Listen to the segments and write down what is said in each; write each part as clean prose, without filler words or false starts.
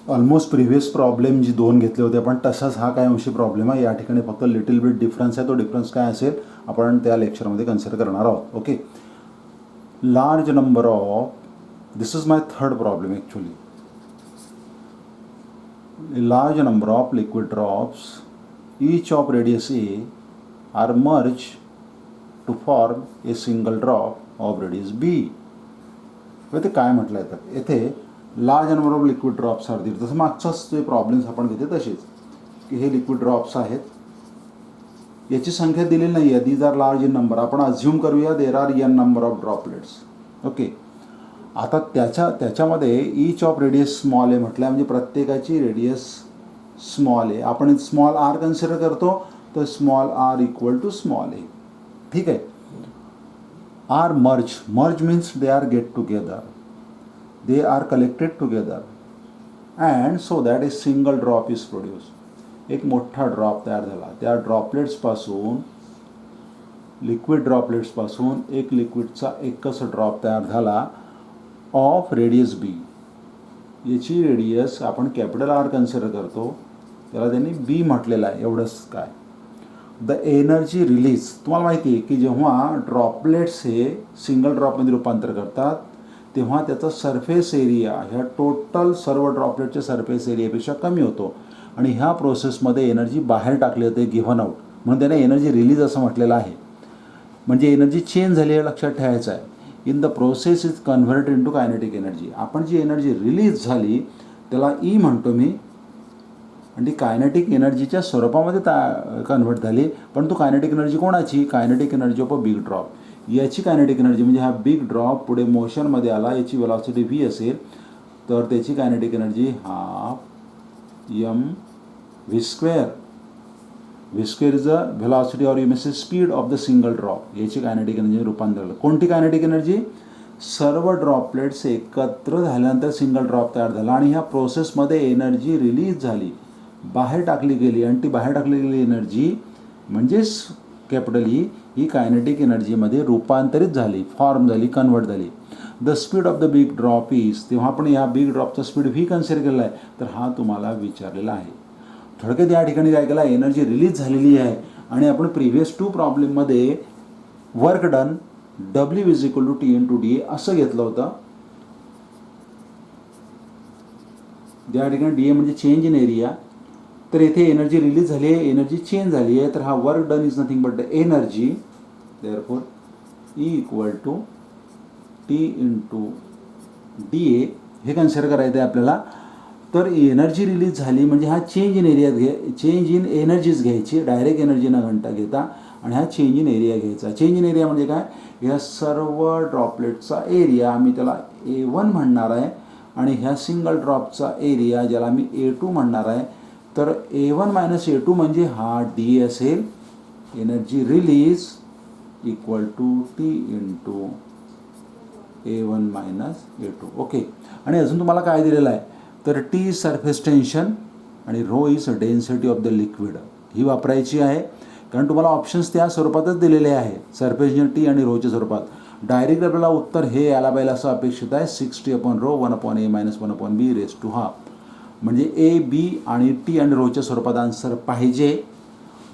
Almost previous problem जी दोन घेतले होते आपण तसाच हा काय अंशी प्रॉब्लेम आहे. या ठिकाणी फक्त लिटिल बिट डिफरन्स आहे. तो डिफरन्स काय असेल आपण त्या लेक्चरमध्ये कन्सिडर करणार आहोत. Okay, large number of, this is my third problem actually. Large number of liquid drops each of radius A are merged to form a single drop of radius B. इथे काय म्हटलं आहे तर येथे large number of liquid drops are दिले. तसं मागचाच जे problems आपण घेते तसेच की हे लिक्विड ड्रॉप्स आहेत, याची संख्या दिलेली नाही आहे. These are large in number. आपण अज्युम करूया there are N number of droplets. Okay, आता त्याच्यामध्ये ईच ऑफ रेडियस स्मॉल आहे म्हटलं म्हणजे प्रत्येकाची रेडियस स्मॉल आहे. आपण स्मॉल आर कन्सिडर करतो तर small R equal to small A. ठीक आहे. Are merge means they are get together, they are collected together and so that a single drop is produce. एक मोठा ड्रॉप तयार झाला. त्या ड्रॉपलेट्सपासून, लिक्विड ड्रॉपलेट्सपासून एक लिक्विडचा एकच ड्रॉप तयार झाला ऑफ रेडियस बी. याची रेडियस आपण कॅपिटल आर कन्सिडर करतो, त्याला त्यांनी बी म्हटलेलं आहे. एवढंच काय. द एनर्जी रिलीज, तुम्हाला माहिती आहे की जेव्हा ड्रॉपलेट्स हे सिंगल ड्रॉपमध्ये रूपांतर करतात तेव्हा त्याचा सरफेस एरिया ह्या टोटल सर्व ड्रॉपलेटच्या सरफेस एरियापेक्षा कमी होतो आणि ह्या प्रोसेसमध्ये एनर्जी बाहेर टाकली जाते, गिव्हन आउट. म्हणून त्याने एनर्जी रिलीज असं म्हटलेलं आहे. म्हणजे एनर्जी चेंज झाली हे लक्षात ठेवायचं आहे. In the process is converted into kinetic energy. आपण जी एनर्जी रिलीज झाली त्याला ई म्हणतो मी, आणि ती कायनेटिक एनर्जीच्या स्वरूपामध्ये कन्व्हर्ट झाली. परंतु कायनेटिक एनर्जी कोणाची? Kinetic energy of a big drop. याची कायनेटिक एनर्जी म्हणजे हा बिग ड्रॉप पुढे मोशनमध्ये आला, याची वेलॉसिटी व्ही असेल तर त्याची kinetic energy half M V square. V square is a velocity or you may say speed of the single drop. याची कायनेटिक एनर्जी रूपांतर झालं. कोणती कायनेटिक एनर्जी? सर्व ड्रॉपलेट्स एकत्र झाल्यानंतर सिंगल ड्रॉप तयार झाला आणि ह्या प्रोसेसमध्ये एनर्जी रिलीज झाली, बाहेर टाकली गेली आणि ती बाहेर टाकली गेलेली एनर्जी म्हणजेच कॅपिटल ई ही कायनेटिक एनर्जीमध्ये रूपांतरित झाली, फॉर्म झाली, कन्वर्ट झाली. The speed of the big drop is, तेव्हा आपण या बिग ड्रॉपचा स्पीड व्ही कन्सिडर केलेला आहे, तर हा तुम्हाला विचारलेला आहे. थोडक्यात या ठिकाणी काय केलं, एनर्जी रिलीज झालेली आहे आणि आपण प्रिव्हियस 2 प्रॉब्लेममध्ये work done W is equal to T into D असं घेतलं होतं. ज्या ठिकाणी डी ए म्हणजे चेंज इन एरिया, तर येथे एनर्जी रिलीज झाली आहे, एनर्जी चेंज झाली आहे, तर हा work done is nothing but the energy. Therefore E equal to T into D A हे कन्सिडर करायचं आहे आपल्याला. तर एनर्जी रिलीज झाली म्हणजे हा चेंज इन एरियात चेंज इन एनर्जीज घ्यायची, डायरेक्ट एनर्जी न घेता, आणि हा चेंज इन एरिया घ्यायचा. चेंज इन एरिया म्हणजे काय? ह्या सर्व ड्रॉपलेटचा एरिया आम्ही त्याला A1 म्हणणार आहे आणि ह्या सिंगल ड्रॉपचा एरिया ज्याला मी A2 म्हणणार आहे. तर A1 मायनस A2 म्हणजे हा डी असेल, energy release equal to T into A1 minus A2. Okay, आणि अजून तुम्हाला काय दिलेलं आहे तर टी सरफेस टेन्शन आणि rho is density of the liquid ही वापरायची आहे, कारण तुम्हाला ऑप्शन्स त्या स्वरूपातच दिलेले आहे, सरफेस टी आणि रोच्या स्वरूपात. डायरेक्ट आपल्याला उत्तर हे यायला पाहिजे असं अपेक्षित आहे. 60/रो 1/a minus 1/b raise to half. म्हणजे ए बी आणि टी आणि रोच्या स्वरूपात आन्सर पाहिजे.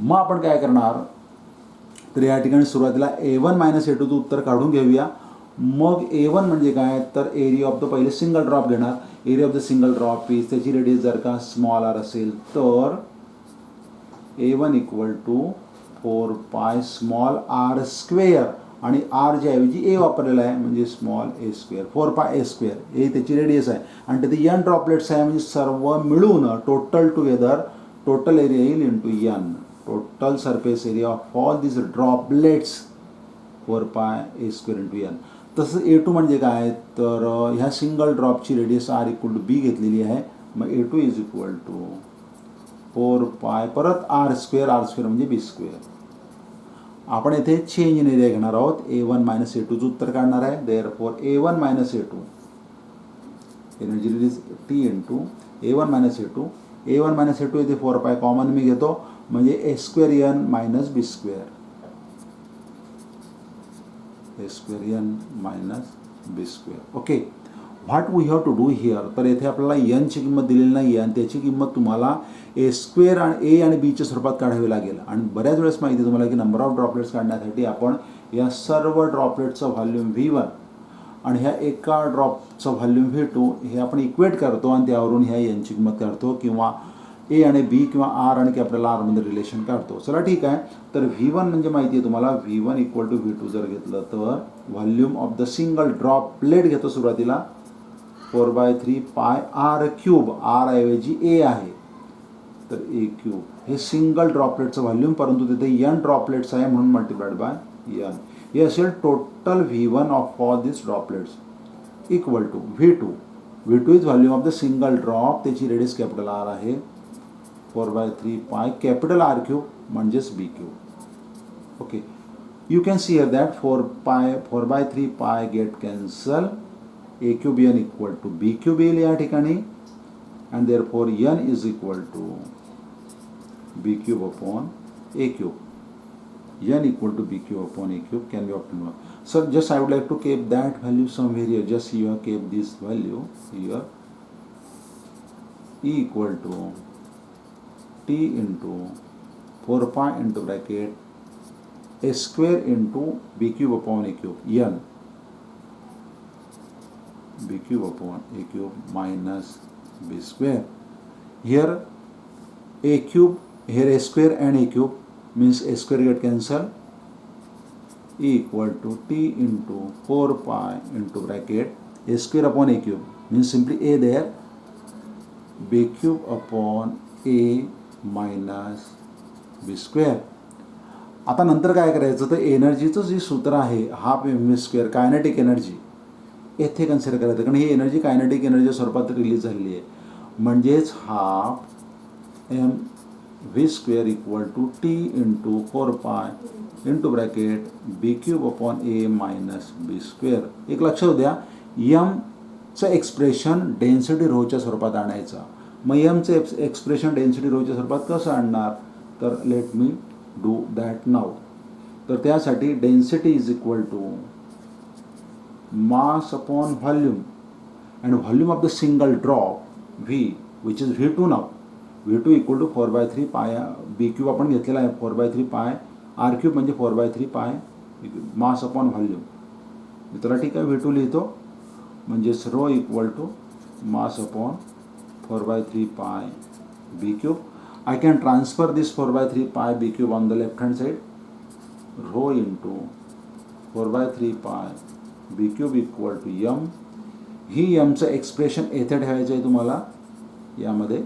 मग आपण काय करणार तर या ठिकाणी सुरुवातीला A1 मायनस A2चं उत्तर काढून घेऊया. मग A1 म्हणजे काय तर एरिया ऑफ द पहिले सिंगल ड्रॉप घेणार. Area of the single drop is, त्याची रेडियस जर का स्मॉल आर असेल तर A1 equal to 4π small R square, आणि आर ज्या ऐवजी ए वापरलेला आहे म्हणजे small A square. 4π A square A त्याची रेडियस आहे आणि त्याची एन ड्रॉपलेट्स आहे म्हणजे सर्व मिळून टोटल टुगेदर टोटल एरिया येईल into N, total surface area of all this droplets 4π A square into N. तसं A2 म्हणजे काय तर ह्या सिंगल ड्रॉपची radius R equal to B घेतलेली आहे. मग A2 इज इक्वल टू 4π परत आर स्क्वेअर म्हणजे बी स्क्वेअर. आपण येथे चेंज इन एरिया घेणार आहोत. A1 मायनस A2चं उत्तर काढणार आहे. Therefore A1 minus A2 energy release T into A1 minus A2. A1 minus A2 येथे 4π कॉमन मी घेतो म्हणजे A square N minus B square, A square N minus B square. Okay, what we have to do here, तर येथे आपल्याला एनची किंमत दिलेली नाही आहे आणि त्याची किंमत तुम्हाला ए स्क्वेअर आणि ए आणि बीच्या स्वरूपात काढावी लागेल. आणि बऱ्याच वेळेस माहिती आहे तुम्हाला की नंबर ऑफ ड्रॉपलेट्स काढण्यासाठी आपण या सर्व ड्रॉपलेटचं व्हॉल्यूम V1 आणि ह्या एका ड्रॉपचं व्हॉल्यूम V2 हे आपण इक्वेट करतो आणि त्यावरून ह्या एनची किंमत काढतो किंवा ए आणि बी किंवा आर आणि कॅपिटल आर मध्ये रिलेशन काढतो. चला ठीक आहे. तर V1 म्हणजे माहिती आहे तुम्हाला V1 इक्वल टू V2 जर घेतलं तर volume of the single droplet घेतो सुरुवातीला 4/3 पाय आर क्यूब, आर ऐवजी ए आहे तर ए क्यूब हे सिंगल ड्रॉपलेटचं व्हॉल्यूम, परंतु तिथे एन ड्रॉपलेट्स आहे म्हणून मल्टिप्लाइड बाय एन. हे असेल total V1 of all this droplets equal to V2 is volume of the single drop, त्याची रेडियस कॅपिटल आर आहे 4/3 पाय कॅपिटल आर क्यूब म्हणजेच B cube. Okay, you can see here that 4/3 pi get cancel, A cube N equal to B cube येईल या ठिकाणी and therefore n is equal to b cube upon a cube. n equal to b cube upon a cube can be obtained. So just I would like to keep that value somewhere here. Just you have kept this value here. E equal to t into 4 pi into bracket a square into b cube upon a cube, n b cube upon a cube minus b square. Here a cube, here a square and a cube means a square get cancel, e equal to t into 4 pi into bracket a square upon a cube means simply a there, b cube upon a minus b square. आता नंतर काय करायचं तर एनर्जीचं जे सूत्र आहे half M square kinetic energy येथे consider करायचं, कारण ही एनर्जी कायनेटिक एनर्जी स्वरूपात रिलीज झालेली आहे. म्हणजेच half M V square equal to T into 4 pi into bracket B cube upon A minus B square. एक लक्षात द्या, यमचं एक्सप्रेशन डेन्सिटी रोच्या स्वरूपात आणायचं. मग यमचं एक्सप्रेशन डेन्सिटी रोच्या स्वरूपात कसं आणणार तर let me do that now. तर त्यासाठी density is equal to mass upon volume and volume of the single drop V which is V2 now. V2 equal to 4/3 pi B cube आपण घेतलेला आहे 4/3 pi R cube म्हणजे 4/3 pi mass upon volume. मित्रांनो ठीक आहे, V2 लिहितो म्हणजेच rho equal to mass upon 4/3 pi B cube. I can transfer this 4/3 pi B cube on the left hand side, rho into 4/3 pi B cube equal to M. ही यमचं expression येथे ठेवायचं आहे तुम्हाला यामध्ये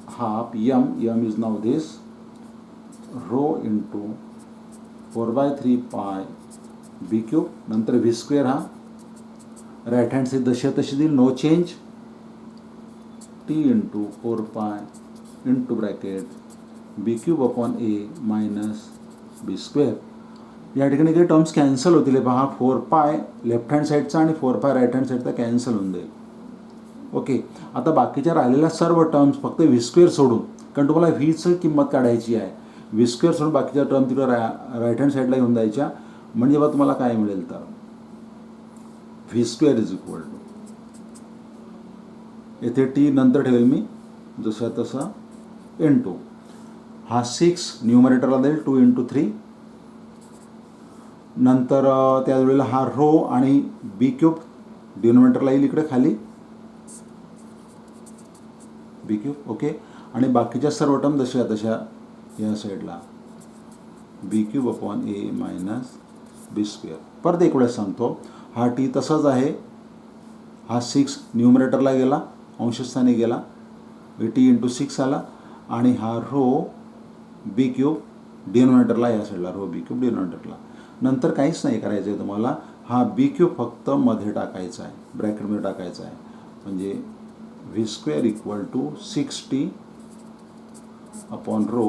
half M is now this rho into 4/3 pi B cube, नंतर V square हा right hand side जशी तशी देईल no change, T into 4 pi into bracket B cube upon A minus B square. या ठिकाणी काही टर्म्स कॅन्सल होतील. पहा 4 पाय लेफ्ट हँड साईडचा आणि 4 पाय राईट हँड साईडचा कॅन्सल होऊन जाईल. ओके, आता बाकीच्या राहिलेल्या सर्व टर्म्स फक्त व्ही स्क्वेअर सोडून, कारण तुम्हाला व्हीचं किंमत काढायची आहे, व्ही स्क्वेअर सोडून बाकीच्या टर्म तिकडे राईट हँड साईडला घेऊन जायच्या. म्हणजे बघा तुम्हाला काय मिळेल तर V square is equal to येथे टी नंतर ठेवेल मी जसं तसं इंटू हा 6 न्यूमरेटरला देईल 2 × 3, नंतर त्यावेळेला हा रो आणि बी क्यूब डिनोमिनेटरला येईल इकडे खाली बी क्यूब. ओके, आणि बाकीच्या सर्व टर्म जशा तशा या साईडला बी cube upon A minus B square. परत एक वेळेस सांगतो, हा टी तसाच आहे, हा 6 न्यूमरेटरला गेला अंशस्थानी गेला टी इंटू 6 आला, आणि हा रो बी क्यूब डिनोमिनेटरला या साईडला रो बी क्यूब डिनोमिनेटरला. नंतर काहीच नाही करायचं आहे तुम्हाला, हा बी क्यूब फक्त मध्ये टाकायचा आहे, ब्रॅकेटमध्ये टाकायचा आहे. म्हणजे V square equal to 6t upon rho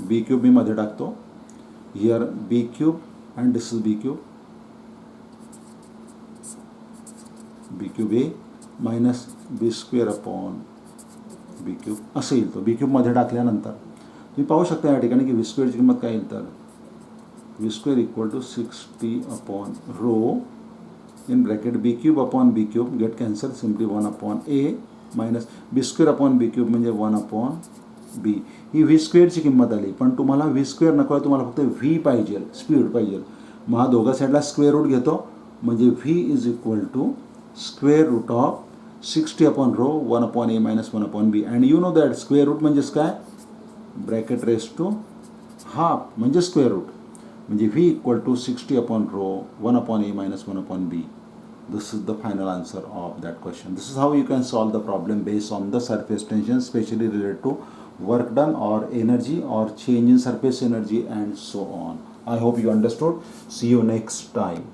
B cube मी मध्ये टाकतो, here B cube and this is B cube A minus B square upon B cube असं येईल. तो बी क्यूबमध्ये टाकल्यानंतर तुम्ही पाहू शकता या ठिकाणी की व्ही स्क्वेअरची किंमत काय येईल तर V square equal to 6t upon rho in bracket b cube upon b cube get cancelled, simply 1 upon a minus b square upon b cube म्हणजे 1 upon b. ही व्ही स्क्वेअरची किंमत आली, पण तुम्हाला व्ही स्क्वेअर नको आहे, तुम्हाला फक्त व्ही पाहिजे, स्पीड पाहिजे. मग हा दोघा साईडला स्क्वेअर रूट घेतो, म्हणजे V is equal to square root of 60 upon rho 1 upon A minus 1 upon B. And you know that square root म्हणजेच काय, ब्रॅकेट रेस टू हाफ म्हणजे स्क्वेअर रूट, म्हणजे V equal to 60 upon rho 1 upon a minus 1 upon b. This is the final answer of that question. This is how you can solve the problem based on the surface tension, especially related to work done or energy or change in surface energy and so on. I hope you understood. See you next time.